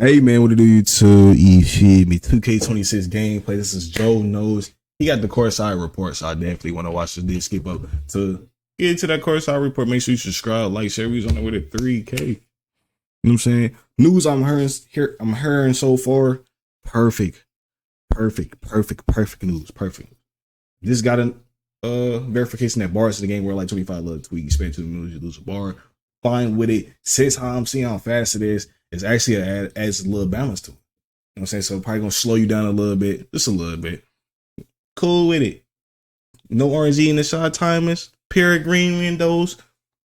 Hey man, what to do YouTube? You feel me? 2K26 gameplay. This is Joe Knows. He got the courtside report, so I definitely want to watch this. Then skip up to get into that courtside report. Make sure you subscribe, like, share. We's on there with it 3K. You know what I'm saying? News I'm hearing so far. Perfect news. Perfect. This got a verification that bars in the game where like 25 little tweak. You spend 2 minutes, you lose a bar. Fine with it. Since how I'm seeing how fast it is, it's actually adds a little balance to it. You know what I'm saying? So probably gonna slow you down a little bit, just a little bit. Cool with it. No RNG in the shot timers, Peregrine windows,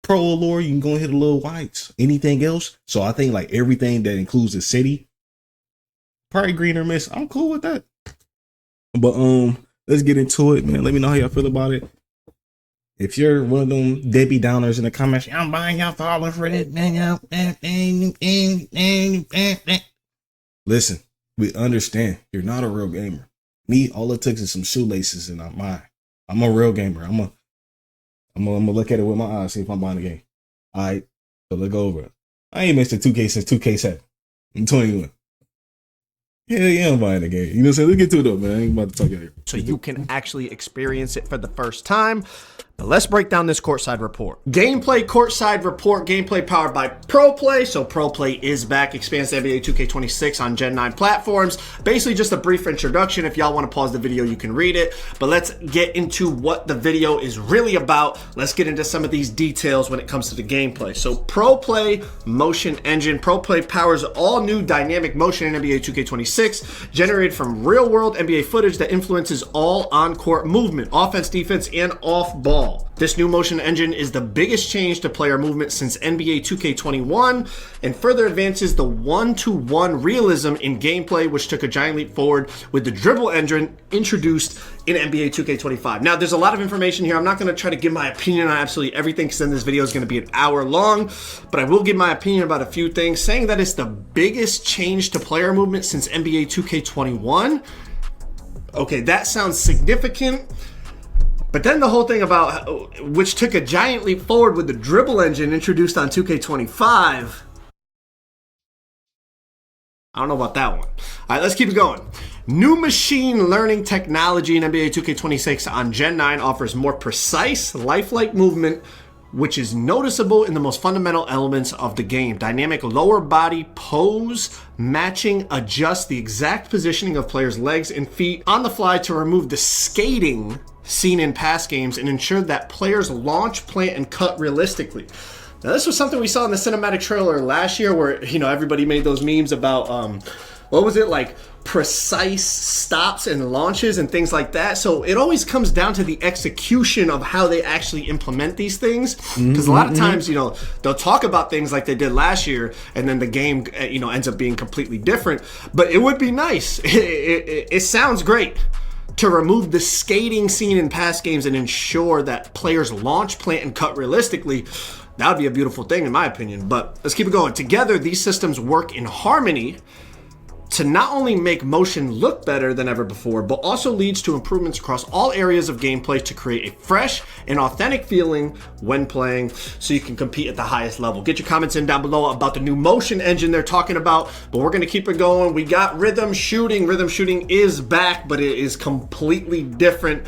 Pro Allure, you can go and hit a little whites. Anything else? So I think like everything that includes the city, probably green or miss. I'm cool with that. But let's get into it, man. Let me know how y'all feel about it. If you're one of them Debbie Downers in the comments, I'm buying y'all falling for it, man. Listen, we understand you're not a real gamer. Me, all it took is some shoelaces and I'm mine. I'm a real gamer. I'm gonna look at it with my eyes, see if I'm buying the game. All right, so let's go over it. I ain't missed a 2K since 2K7. I'm 21. Hell yeah, I'm buying the game. You know what I'm saying? Let's get to it though, man. I ain't about to talk out here. So you can actually experience it for the first time. But let's break down this courtside report. Gameplay courtside report, gameplay powered by ProPlay. So ProPlay is back, expands the NBA 2K26 on Gen 9 platforms. Basically just a brief introduction. If y'all want to pause the video, you can read it. But let's get into what the video is really about. Let's get into some of these details when it comes to the gameplay. So ProPlay motion engine. ProPlay powers all new dynamic motion in NBA 2K26, generated from real world NBA footage that influences all on-court movement, offense, defense, and off-ball. This new motion engine is the biggest change to player movement since NBA 2K21 and further advances the one-to-one realism in gameplay, which took a giant leap forward with the dribble engine introduced in NBA 2K25. Now, there's a lot of information here. I'm not going to try to give my opinion on absolutely everything because then this video is going to be an hour long, but I will give my opinion about a few things, saying that it's the biggest change to player movement since NBA 2K21. Okay, that sounds significant. But then the whole thing about, which took a giant leap forward with the dribble engine introduced on 2K25. I don't know about that one. All right, let's keep it going. New machine learning technology in NBA 2K26 on Gen 9 offers more precise, lifelike movement, which is noticeable in the most fundamental elements of the game. Dynamic lower body pose matching adjusts the exact positioning of players' legs and feet on the fly to remove the skating seen in past games and ensure that players launch, plant, and cut realistically. Now, this was something we saw in the cinematic trailer last year where, you know, everybody made those memes about, what was it, like precise stops and launches and things like that. So it always comes down to the execution of how they actually implement these things. Because a lot of times, you know, they'll talk about things like they did last year and then the game, you know, ends up being completely different. But it would be nice. It sounds great to remove the skating seen in past games and ensure that players launch, plant, and cut realistically. That would be a beautiful thing in my opinion, but let's keep it going. Together, these systems work in harmony to not only make motion look better than ever before, but also leads to improvements across all areas of gameplay to create a fresh and authentic feeling when playing so you can compete at the highest level. Get your comments in down below about the new motion engine they're talking about, but we're gonna keep it going. We got rhythm shooting. Rhythm shooting is back, but it is completely different.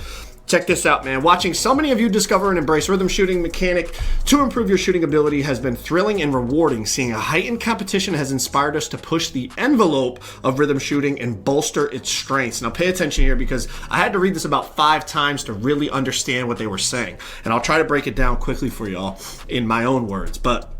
Check this out, man. Watching so many of you discover and embrace rhythm shooting mechanic to improve your shooting ability has been thrilling and rewarding. Seeing a heightened competition has inspired us to push the envelope of rhythm shooting and bolster its strengths. Now pay attention here because I had to read this about 5 times to really understand what they were saying. And I'll try to break it down quickly for y'all in my own words. But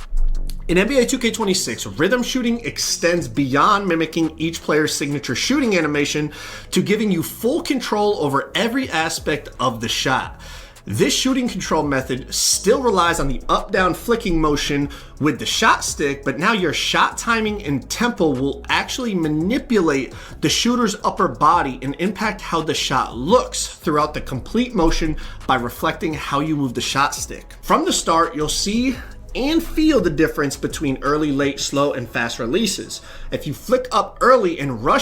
in NBA 2K26, rhythm shooting extends beyond mimicking each player's signature shooting animation to giving you full control over every aspect of the shot. This shooting control method still relies on the up-down flicking motion with the shot stick, but now your shot timing and tempo will actually manipulate the shooter's upper body and impact how the shot looks throughout the complete motion by reflecting how you move the shot stick. From the start, you'll see and feel the difference between early, late, slow, and fast releases. If you flick up early and rush,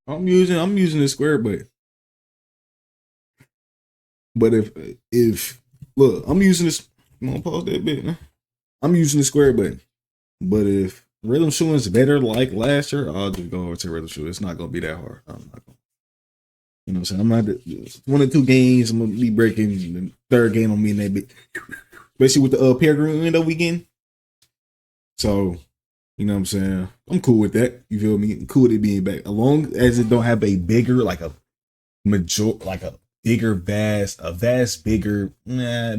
I'm using the square button. But if look, I'm using this. I'm gonna pause that bit, man. I'm using the square button. But if rhythm shooting is better like last year, I'll just go over to rhythm shooting. It's not gonna be that hard. I'm not gonna, you know what I'm saying? I'm not 1 or 2 games. I'm gonna be breaking. The third game I'm in that bit, especially with the Peregrine window weekend. So, you know what I'm saying? I'm cool with that. You feel me? I'm cool with it being back, as long as it don't have a bigger, like a bigger,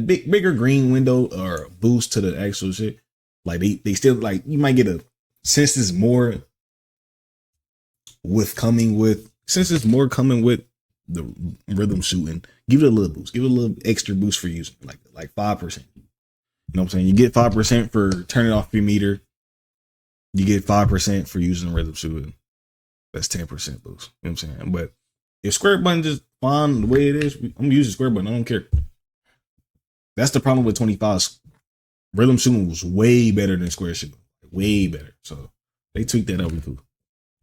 bigger green window or boost to the actual shit. Like they still, like, you might get since it's more coming with the rhythm shooting, give it a little boost, give it a little extra boost for using like 5%. You know what I'm saying? You get 5% for turning off your meter. You get 5% for using rhythm shooting. That's 10% boost. You know what I'm saying? But if square button just fine the way it is, I'm using square button. I don't care. That's the problem with 25. Rhythm shooting was way better than square shooting. Way better. So they tweaked that over too.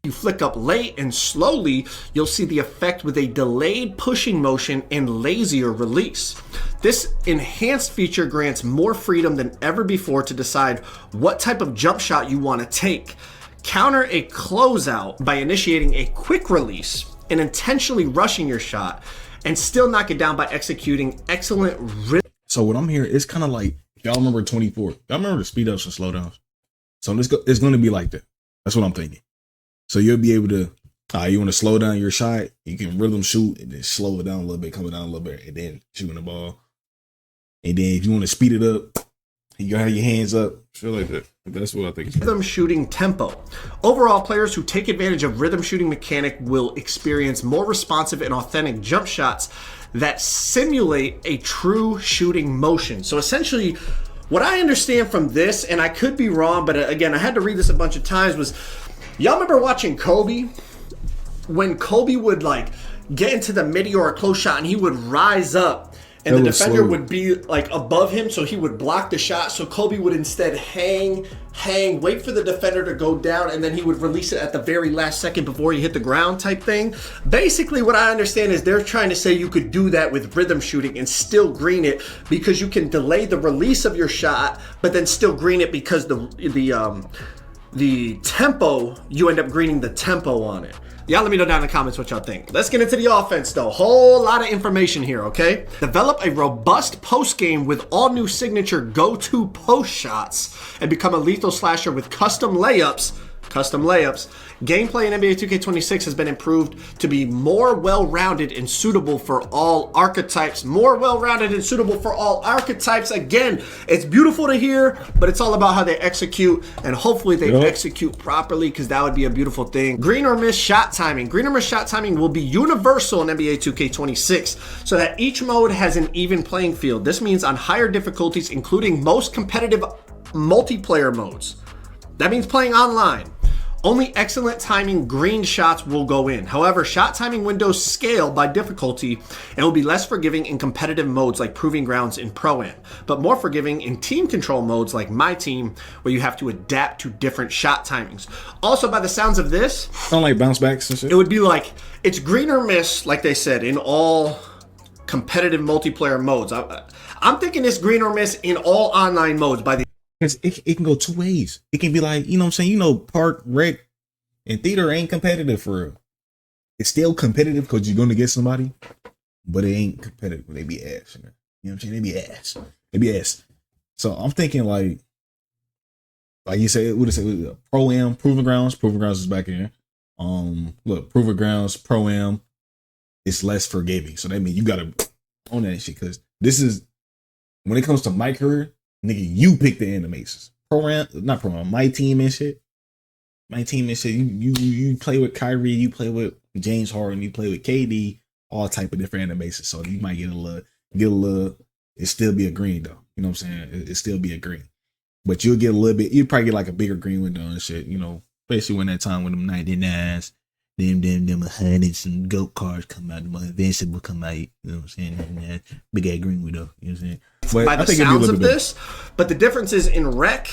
You flick up late and slowly, you'll see the effect with a delayed pushing motion and lazier release. This enhanced feature grants more freedom than ever before to decide what type of jump shot you want to take. Counter a closeout by initiating a quick release and intentionally rushing your shot, and still knock it down by executing excellent rhythm. So what I'm hearing, it's kind of like, y'all remember 24. Y'all remember the speed ups and slowdowns. So it's going to be like that. That's what I'm thinking. So you'll be able to, you want to slow down your shot, you can rhythm shoot and then slow it down a little bit, coming down a little bit, and then shooting the ball. And then if you want to speed it up, you gotta have your hands up, shit like that. That's what I think. Rhythm shooting tempo. Overall, players who take advantage of rhythm shooting mechanic will experience more responsive and authentic jump shots that simulate a true shooting motion. So essentially, what I understand from this, and I could be wrong, but again, I had to read this a bunch of times, was y'all remember watching Kobe? When Kobe would like get into the midi or a close shot and he would rise up and the defender would be like above him, so he would block the shot. So Kobe would instead hang, wait for the defender to go down, and then he would release it at the very last second before he hit the ground type thing. Basically, what I understand is they're trying to say you could do that with rhythm shooting and still green it, because you can delay the release of your shot, but then still green it because the tempo, you end up greening the tempo on it. Y'all let me know down in the comments what y'all think. Let's get into the offense though. Whole lot of information here, okay? Develop a robust post game with all new signature go-to post shots and become a lethal slasher with custom layups. Gameplay in NBA 2K26 has been improved to be more well-rounded and suitable for all archetypes. Again, it's beautiful to hear, but it's all about how they execute, and hopefully they execute properly, because that would be a beautiful thing. Green or miss shot timing. Green or miss shot timing will be universal in NBA 2K26, so that each mode has an even playing field. This means on higher difficulties, including most competitive multiplayer modes. That means playing online. Only excellent timing green shots will go in. However, shot timing windows scale by difficulty and will be less forgiving in competitive modes like Proving Grounds and Pro-Am, but more forgiving in team control modes like My Team, where you have to adapt to different shot timings. Also, by the sounds of this, sound like bounce backs and shit. It would be like, it's green or miss, like they said, in all competitive multiplayer modes. I'm thinking it's green or miss in all online modes by the it can go 2 ways. It can be like, you know what I'm saying? You know, park, rec, and theater ain't competitive for real. It's still competitive because you're going to get somebody, but it ain't competitive. They be ass. You know what I'm saying? They be ass. So I'm thinking like you said, what is it? Pro-Am, Proving Grounds. Proving Grounds is back in. Look, Proving Grounds, Pro-Am, it's less forgiving. So that means you got to own that shit, because this is, when it comes to my career, nigga, you pick the animations. Not Pro-Am, My Team and shit. You play with Kyrie, you play with James Harden, you play with KD, all type of different animations. So you might get a little. It still be a green though. You know what I'm saying? It still be a green, but you'll get a little bit. You probably get like a bigger green window and shit. You know, especially when that time when them 99s, them hundreds and goat cars come out, the Invincible come out. You know what I'm saying? Big ass green window. You know what I'm saying? But by the sounds of this, but the difference is in rec,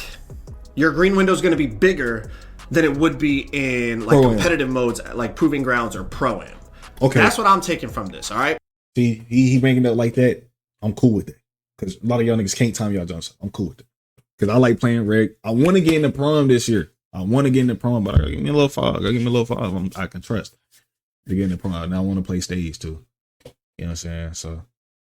your green window is going to be bigger than it would be in like competitive modes like Proving Grounds or Pro-Am. Okay, that's what I'm taking from this. All right. See, he bringing it up like that. I'm cool with it, because a lot of y'all niggas can't time y'all jumps. I'm cool with it, because I like playing rec. I want to get into Pro-Am this year. I want to get in the promo, but I gotta give me a little fog. Give me a little fog. I can trust to get in the promo. And I want to play stage too. You know what I'm saying? So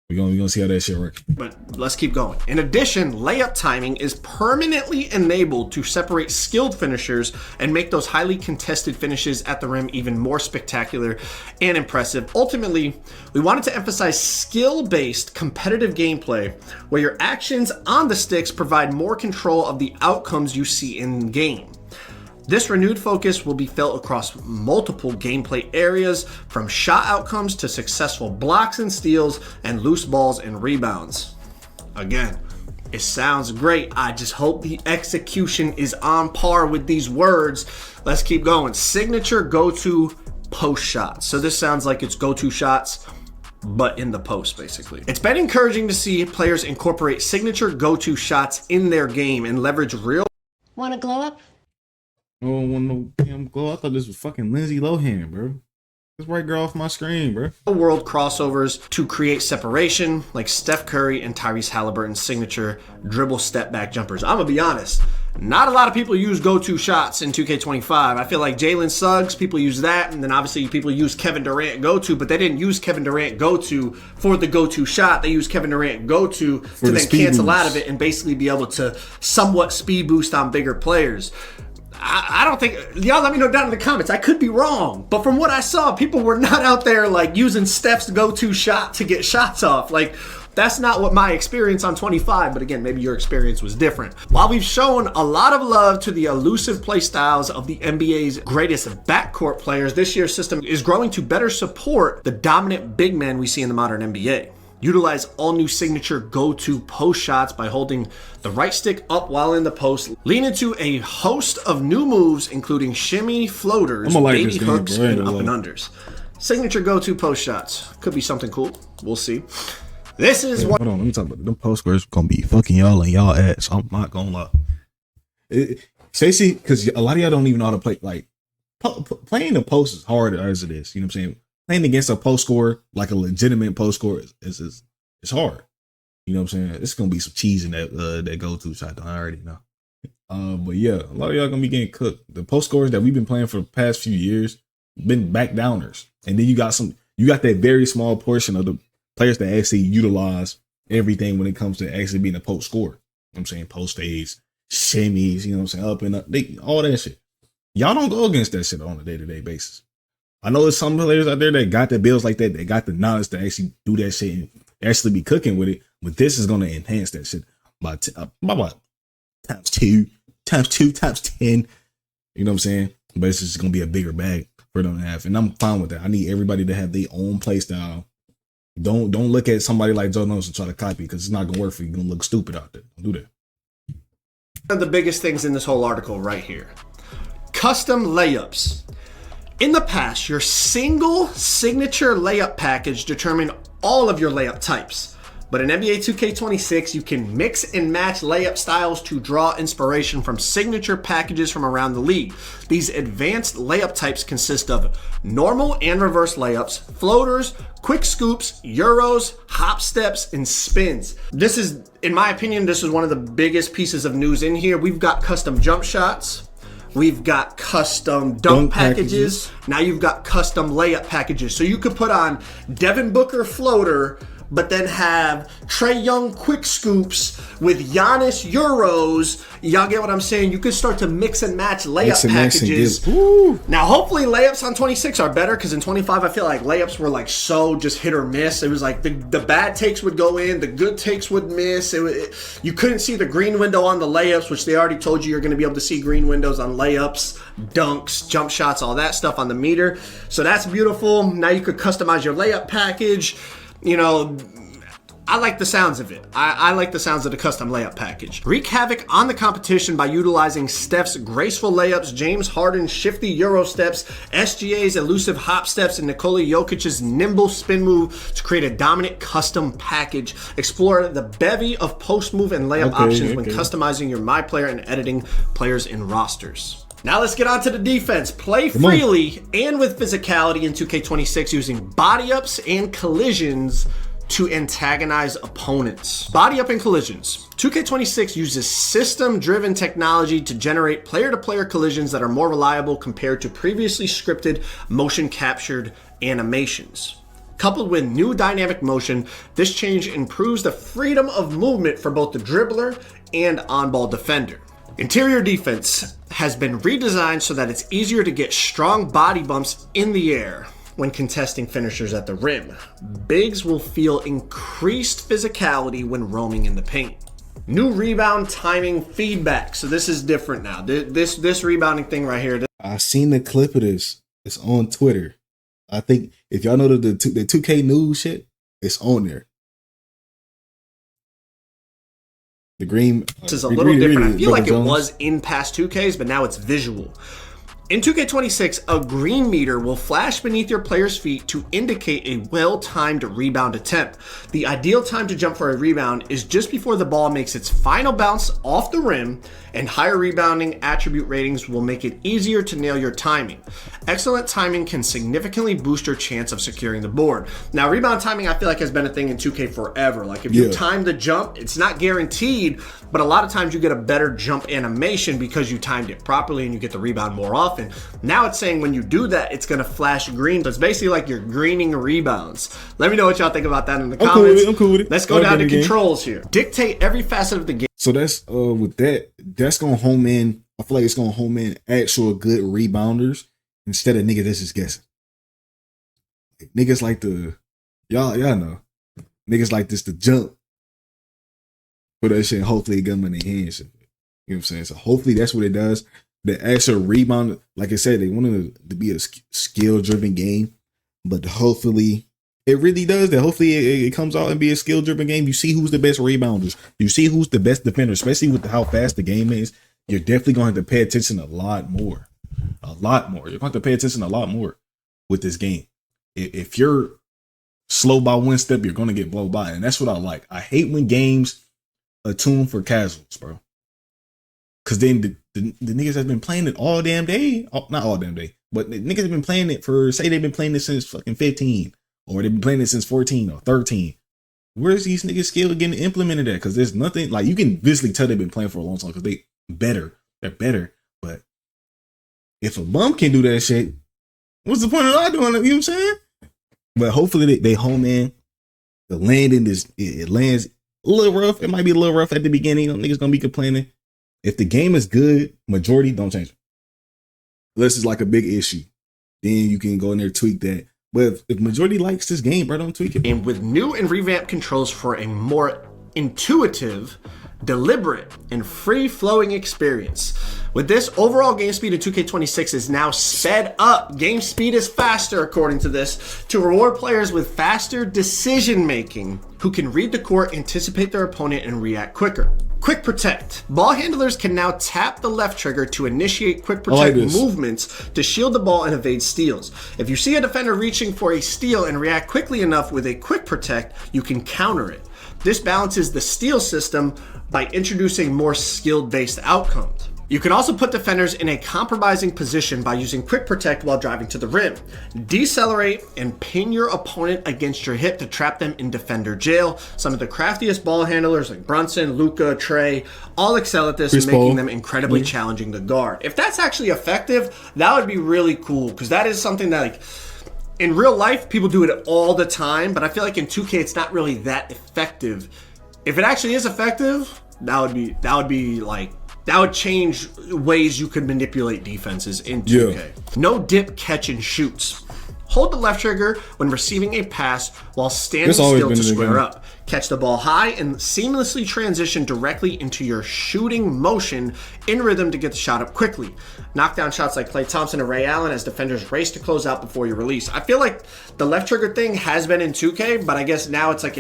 we're gonna see how that shit works. But let's keep going. In addition, layup timing is permanently enabled to separate skilled finishers and make those highly contested finishes at the rim even more spectacular and impressive. Ultimately, we wanted to emphasize skill-based competitive gameplay where your actions on the sticks provide more control of the outcomes you see in game. This renewed focus will be felt across multiple gameplay areas, from shot outcomes to successful blocks and steals and loose balls and rebounds. Again, it sounds great. I just hope the execution is on par with these words. Let's keep going. Signature go-to post shots. So this sounds like it's go-to shots, but in the post, basically. It's been encouraging to see players incorporate signature go-to shots in their game and leverage real... Want to glow up? I don't want no damn glow. I thought this was fucking Lindsay Lohan, bro. This white girl off my screen, bro. World crossovers to create separation, like Steph Curry and Tyrese Halliburton's signature dribble step back jumpers. I'm gonna be honest, not a lot of people use go-to shots in 2K25. I feel like Jalen Suggs, people use that, and then obviously people use Kevin Durant go-to, but they didn't use Kevin Durant go-to for the go-to shot. They used Kevin Durant go-to to then cancel out of it and basically be able to somewhat speed boost on bigger players. I don't think, y'all let me know down in the comments. I could be wrong, but from what I saw, people were not out there like using Steph's go-to shot to get shots off. Like, that's not what my experience on 25, but again, maybe your experience was different. While we've shown a lot of love to the elusive play styles of the NBA's greatest backcourt players, this year's system is growing to better support the dominant big men we see in the modern NBA. Utilize all new signature go-to post shots by holding the right stick up while in the post. Lean into a host of new moves, including shimmy, floaters, baby hooks, and up and unders. Signature go-to post shots. Could be something cool. We'll see. This is what... Hold on, let me talk about it. Them post squares gonna be fucking y'all and y'all ass. I'm not gonna lie. Stacey, because a lot of y'all don't even know how to play. Like, playing the post is hard as it is. You know what I'm saying? Playing against a post scorer, like a legitimate post scorer, is hard. You know what I'm saying? It's gonna be some cheese in that go-to shot. I already know. But yeah, a lot of y'all gonna be getting cooked. The post scorers that we've been playing for the past few years been back downers, and then you got that very small portion of the players that actually utilize everything when it comes to actually being a post scorer. You know what I'm saying? Post fades, shimmies, you know what I'm saying? Up and up, all that shit. Y'all don't go against that shit on a day-to-day basis. I know there's some players out there that got the bills like that. They got the knowledge to actually do that shit and actually be cooking with it. But this is going to enhance that shit by times 2, times 10. You know what I'm saying? But it's just going to be a bigger bag for them to have. And I'm fine with that. I need everybody to have their own play style. Don't look at somebody like Joe Nones and try to copy, because it's not going to work for you. You're going to look stupid out there. Don't do that. One of the biggest things in this whole article right here. Custom layups. In the past, your single signature layup package determined all of your layup types. But in NBA 2K26, you can mix and match layup styles to draw inspiration from signature packages from around the league. These advanced layup types consist of normal and reverse layups, floaters, quick scoops, euros, hop steps, and spins. This is, in my opinion, this is one of the biggest pieces of news in here. We've got custom jump shots. We've got custom dunk packages. Now you've got custom layup packages. So you could put on Devin Booker floater, but then have Trae Young quick scoops with Giannis euros. Y'all get what I'm saying? You could start to mix and match layup packages. Now, hopefully layups on 26 are better, because in 25, I feel like layups were like so just hit or miss. It was like the bad takes would go in, the good takes would miss. You couldn't see the green window on the layups, which they already told you you're going to be able to see green windows on layups, dunks, jump shots, all that stuff on the meter. So that's beautiful. Now you could customize your layup package. You know, I like the sounds of it. I like the sounds of the custom layup package. Wreak havoc on the competition by utilizing Steph's graceful layups, James Harden's shifty Euro steps, SGA's elusive hop steps, and Nikola Jokic's nimble spin move to create a dominant custom package. Explore the bevy of post move and layup options when customizing your My Player and editing players in rosters. Now let's get on to the defense. Play freely and with physicality in 2K26 using body ups and collisions to antagonize opponents. Body up and collisions. 2K26 uses system-driven technology to generate player-to-player collisions that are more reliable compared to previously scripted motion-captured animations. Coupled with new dynamic motion, this change improves the freedom of movement for both the dribbler and on-ball defender. Interior defense has been redesigned so that it's easier to get strong body bumps in the air when contesting finishers at the rim. Bigs will feel increased physicality when roaming in the paint. New rebound timing feedback. So this is different now. This rebounding thing right here. I seen the clip of this. It's on Twitter. I think if y'all know the 2K news shit, it's on there. The green. This is a little different. I feel like it was in past 2Ks, but now it's visual. In 2K26, a green meter will flash beneath your player's feet to indicate a well-timed rebound attempt. The ideal time to jump for a rebound is just before the ball makes its final bounce off the rim, and higher rebounding attribute ratings will make it easier to nail your timing. Excellent timing can significantly boost your chance of securing the board. Now, rebound timing, I feel like, has been a thing in 2K forever. Like, if you time the jump, it's not guaranteed, but a lot of times you get a better jump animation because you timed it properly and you get the rebound more often. Now it's saying when you do that, it's going to flash green. So it's basically like you're greening rebounds. Let me know what y'all think about that in the comments. I'm cool with it. Let's go down to controls here. Dictate every facet of the game. So that's with that's gonna home in. I feel like it's gonna home in actual good rebounders instead of niggas that's just guessing. Like, niggas like y'all know. Niggas like this to jump for that shit. And hopefully it got them in their hands. You know what I'm saying? So hopefully that's what it does. The actual rebound, like I said, they wanted it to be a skill-driven game, but hopefully it really does that. Hopefully it comes out and be a skill-driven game. You see who's the best rebounders. You see who's the best defender, especially with how fast the game is. You're definitely going to have to pay attention a lot more. A lot more. You're going to have to pay attention a lot more with this game. If you're slow by one step, you're going to get blown by. And that's what I like. I hate when games are tuned for casuals, bro. Because then the niggas have been playing it all damn day. Not all damn day. But the niggas have been playing it say they've been playing it since fucking 15. Or they've been playing it since 14 or 13. Where's these niggas skill getting implemented at? Because there's nothing. Like, you can visibly tell they've been playing for a long time because they're better. But if a bum can do that shit, what's the point of not doing it? You know what I'm saying? But hopefully they home in. The landing it lands a little rough. It might be a little rough at the beginning. You know, niggas gonna be complaining. If the game is good, majority don't change it. Unless it's like a big issue. Then you can go in there and tweak that. But if majority likes this game, bro, don't tweak it. And with new and revamped controls for a more intuitive, deliberate, and free-flowing experience. With this, overall game speed in 2K26 is now sped up. Game speed is faster, according to this, to reward players with faster decision-making who can read the court, anticipate their opponent, and react quicker. Quick Protect. Ball handlers can now tap the left trigger to initiate Quick Protect movements to shield the ball and evade steals. If you see a defender reaching for a steal and react quickly enough with a Quick Protect, you can counter it. This balances the steal system by introducing more skill-based outcomes. You can also put defenders in a compromising position by using Quick Protect while driving to the rim. Decelerate and pin your opponent against your hip to trap them in defender jail. Some of the craftiest ball handlers like Brunson, Luka, Trey, all excel at this, making them incredibly challenging to guard. If that's actually effective, that would be really cool, because that is something that, like, in real life, people do it all the time, but I feel like in 2K, it's not really that effective. If it actually is effective, that would change ways you could manipulate defenses in 2K. Yeah. No dip, catch, and shoots. Hold the left trigger when receiving a pass while standing still to square up. Catch the ball high and seamlessly transition directly into your shooting motion in rhythm to get the shot up quickly. Knock down shots like Klay Thompson and Ray Allen as defenders race to close out before you release. I feel like the left trigger thing has been in 2K, but I guess now it's like,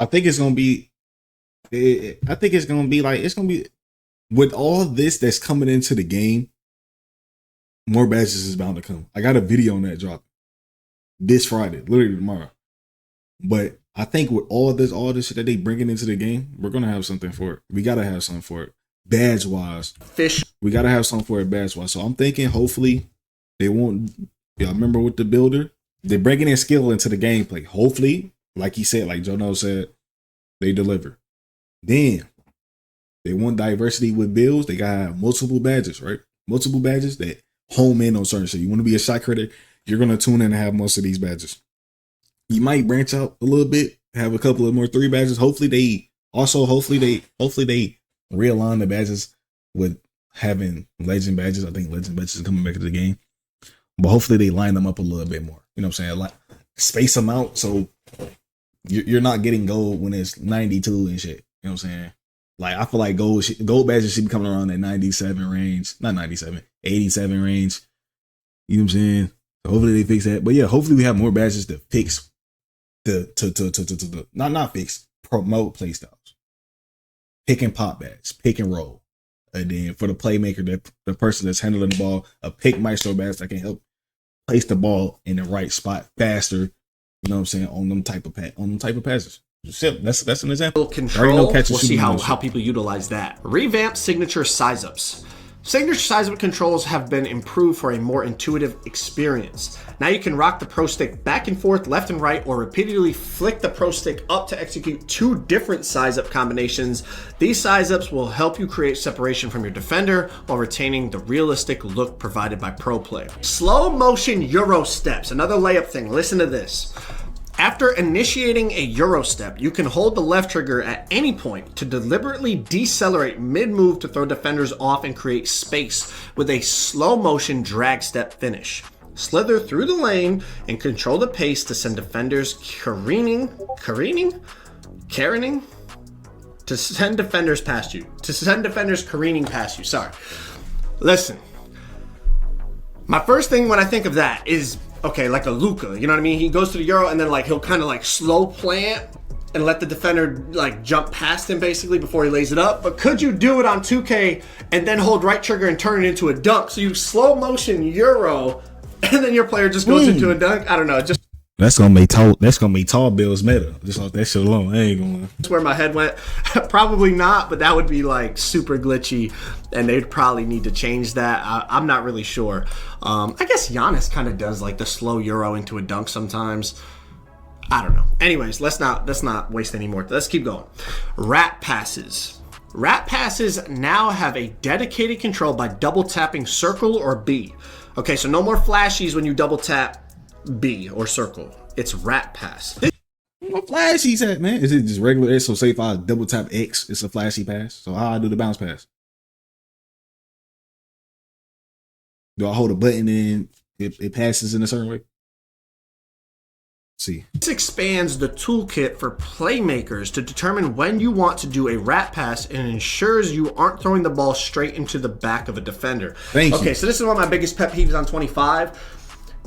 I think it's going to be with all this that's coming into the game, more badges is bound to come. I got a video on that drop this Friday, literally tomorrow. But I think with all this shit that they bringing into the game, we're gonna have something for it. We gotta have something for it, badge wise. We gotta have something for it, badge wise. So I'm thinking, hopefully, they won't. Y'all remember with the builder, they're bringing in skill into the gameplay. Hopefully, like he said, like Jono said, they deliver. Then they want diversity with builds. They got multiple badges, right? Multiple badges that home in on certain shit. You want to be a shot critic, you're gonna tune in and have most of these badges. You might branch out a little bit, have a couple of more 3 badges. Hopefully they realign the badges with having legend badges. I think legend badges are coming back to the game. But hopefully they line them up a little bit more. You know what I'm saying? Like space them out so you're not getting gold when it's 92 and shit. You know what I'm saying? Like I feel like gold badges should be coming around that 97 range. Not 97, 87 range. You know what I'm saying? So hopefully they fix that. But yeah, hopefully we have more badges to fix not fix, promote playstyles. Pick and pop badge, pick and roll. And then for the playmaker, the person that's handling the ball, a pick maestro badge that can help place the ball in the right spot faster. You know what I'm saying? On them type of passes. That's an example. Control. We'll see how people utilize that. Revamped signature size ups. Signature size up controls have been improved for a more intuitive experience. Now you can rock the Pro Stick back and forth, left and right, or repeatedly flick the Pro Stick up to execute 2 different size up combinations. These size ups will help you create separation from your defender while retaining the realistic look provided by ProPlay. Slow motion Euro steps, another layup thing. Listen to this. After initiating a Euro step, you can hold the left trigger at any point to deliberately decelerate mid-move to throw defenders off and create space with a slow motion drag step finish. Slither through the lane and control the pace to send defenders careening past you. Sorry. Listen. My first thing when I think of that is, okay, like a Luka, you know what I mean? He goes to the Euro and then like he'll kind of like slow plant and let the defender like jump past him basically before he lays it up. But could you do it on 2K and then hold right trigger and turn it into a dunk? So you slow motion Euro and then your player just goes into a dunk? I don't know. Just That's gonna make tall Bills meta. Just off that shit alone. I ain't gonna. That's where my head went. Probably not, but that would be like super glitchy, and they'd probably need to change that. I'm not really sure. I guess Giannis kind of does like the slow Euro into a dunk sometimes. I don't know. Anyways, let's not waste any more. Let's keep going. Rat passes. Rat passes now have a dedicated control by double tapping circle or B. Okay, so no more flashies when you double tap B or circle. It's rat pass. What flashies at, man? Is it just regular X? So say if I double tap X, it's a flashy pass. So how I do the bounce pass? Do I hold a button and it passes in a certain way? See. This expands the toolkit for playmakers to determine when you want to do a rat pass and ensures you aren't throwing the ball straight into the back of a defender. Thank you. Okay, so this is one of my biggest pet peeves on 25.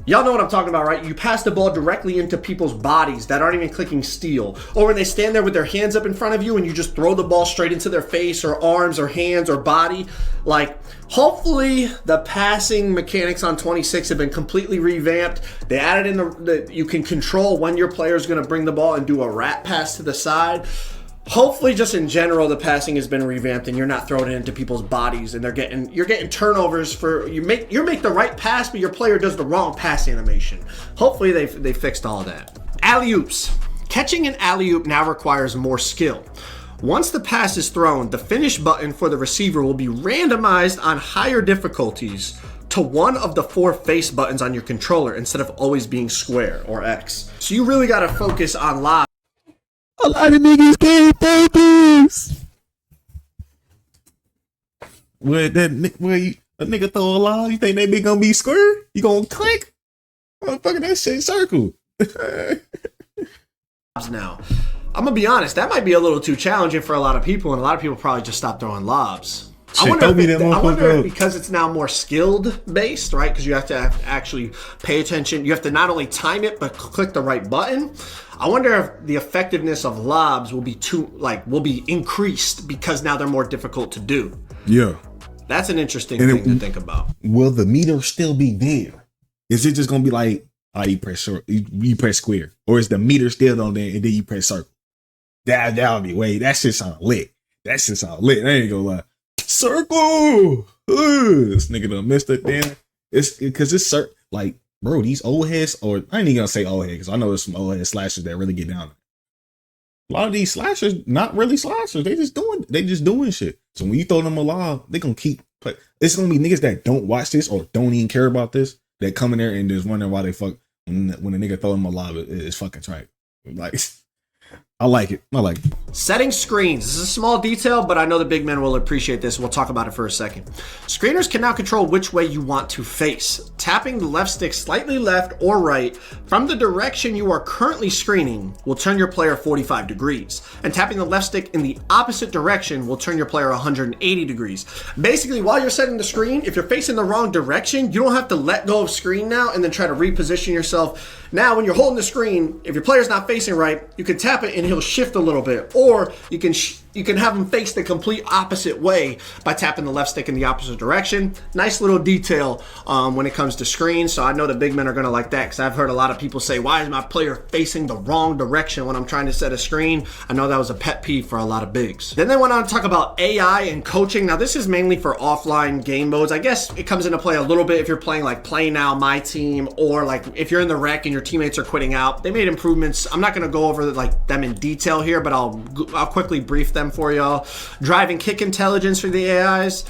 Y'all know what I'm talking about, right? You pass the ball directly into people's bodies that aren't even clicking steal. Or when they stand there with their hands up in front of you and you just throw the ball straight into their face or arms or hands or body. Like, hopefully the passing mechanics on 26 have been completely revamped. They added in the you can control when your player is going to bring the ball and do a rat pass to the side. Hopefully, just in general, the passing has been revamped, and you're not throwing it into people's bodies, and you're getting turnovers for you make the right pass, but your player does the wrong pass animation. Hopefully, they fixed all that. Alley-oops. Catching an alley-oop now requires more skill. Once the pass is thrown, the finish button for the receiver will be randomized on higher difficulties to one of the 4 face buttons on your controller instead of always being square or X. So you really got to focus on live. A lot of niggas can't focus. Where a nigga throw a lob, you think that bitch gonna be square? You gonna click? Motherfucker, that shit circle. Now, I'm gonna be honest, that might be a little too challenging for a lot of people, and a lot of people probably just stop throwing lobs. I wonder if because it's now more skilled based, right? Because you have to actually pay attention. You have to not only time it, but click the right button. I wonder if the effectiveness of lobs will be increased because now they're more difficult to do. Yeah. That's an interesting thing to think about. Will the meter still be there? Is it just gonna be like, you press square, or is the meter still on there and then you press circle? That'll be that shit sound lit. I ain't gonna lie. Circle. This nigga done missed it. Damn. It's because it's like bro, these old heads, or I ain't even gonna say old head because I know there's some old head slashers that really get down. A lot of these slashers, not really slashers. They just doing shit. So when you throw them a lob, they gonna keep. It's gonna be niggas that don't watch this or don't even care about this that come in there and just wondering why they fuck when a nigga throw them a lob. It's fucking trash. Like, I like it. Setting screens. This is a small detail, but I know the big men will appreciate this. We'll talk about it for a second. Screeners can now control which way you want to face. Tapping the left stick slightly left or right from the direction you are currently screening will turn your player 45 degrees. And tapping the left stick in the opposite direction will turn your player 180 degrees. Basically, while you're setting the screen, if you're facing the wrong direction, you don't have to let go of screen now and then try to reposition yourself. Now, when you're holding the screen, if your player's not facing right, you can tap it and he'll shift a little bit. Or you can have him face the complete opposite way by tapping the left stick in the opposite direction. Nice little detail when it comes to screens. So I know the big men are going to like that because I've heard a lot of people say, why is my player facing the wrong direction when I'm trying to set a screen? I know that was a pet peeve for a lot of bigs. Then they went on to talk about AI and coaching. Now, this is mainly for offline game modes. I guess it comes into play a little bit if you're playing like Play Now, My Team, or like if you're in the rec and your teammates are quitting out. They made improvements. I'm not going to go over like them in detail here, but I'll quickly brief them for y'all. Driving kick intelligence for the AIs.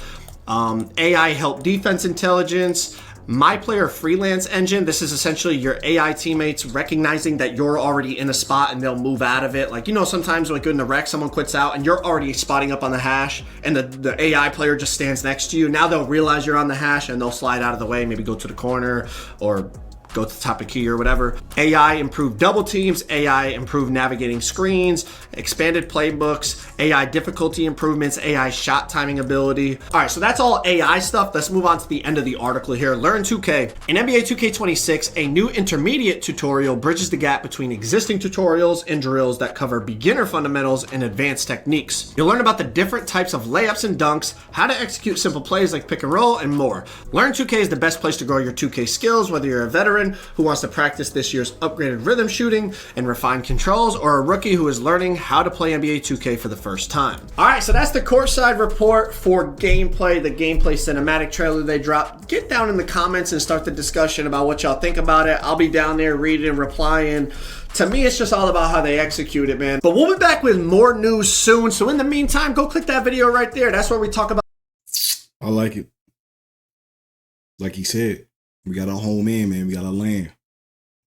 AI help defense intelligence. My Player Freelance Engine. This is essentially your AI teammates recognizing that you're already in a spot and they'll move out of it. Like, you know, sometimes like in the rec, someone quits out and you're already spotting up on the hash and the AI player just stands next to you. Now they'll realize you're on the hash and they'll slide out of the way, maybe go to the corner or go to the top of key or whatever. AI improved double teams, AI improved navigating screens, expanded playbooks, AI difficulty improvements, AI shot timing ability. All right, so that's all AI stuff. Let's move on to the end of the article here. Learn 2K. In NBA 2K26, a new intermediate tutorial bridges the gap between existing tutorials and drills that cover beginner fundamentals and advanced techniques. You'll learn about the different types of layups and dunks, how to execute simple plays like pick and roll, and more. Learn 2K is the best place to grow your 2K skills, whether you're a veteran who wants to practice this year's upgraded rhythm shooting and refined controls, or a rookie who is learning how to play NBA 2K for the first time. All right, so that's the courtside report for gameplay, the gameplay cinematic trailer they dropped. Get down in the comments and start the discussion about what y'all think about it. I'll be down there reading and replying. To me, it's just all about how they execute it, man. But we'll be back with more news soon. So in the meantime, go click that video right there. That's where we talk about. I like it. Like he said, we got our home in, man. We got our land.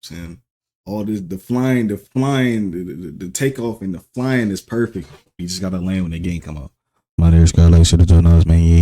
Saying all this, the flying, the takeoff and the flying is perfect. You just got to land when the game come out. My dear Scarlett should have joined us, man. Yeah.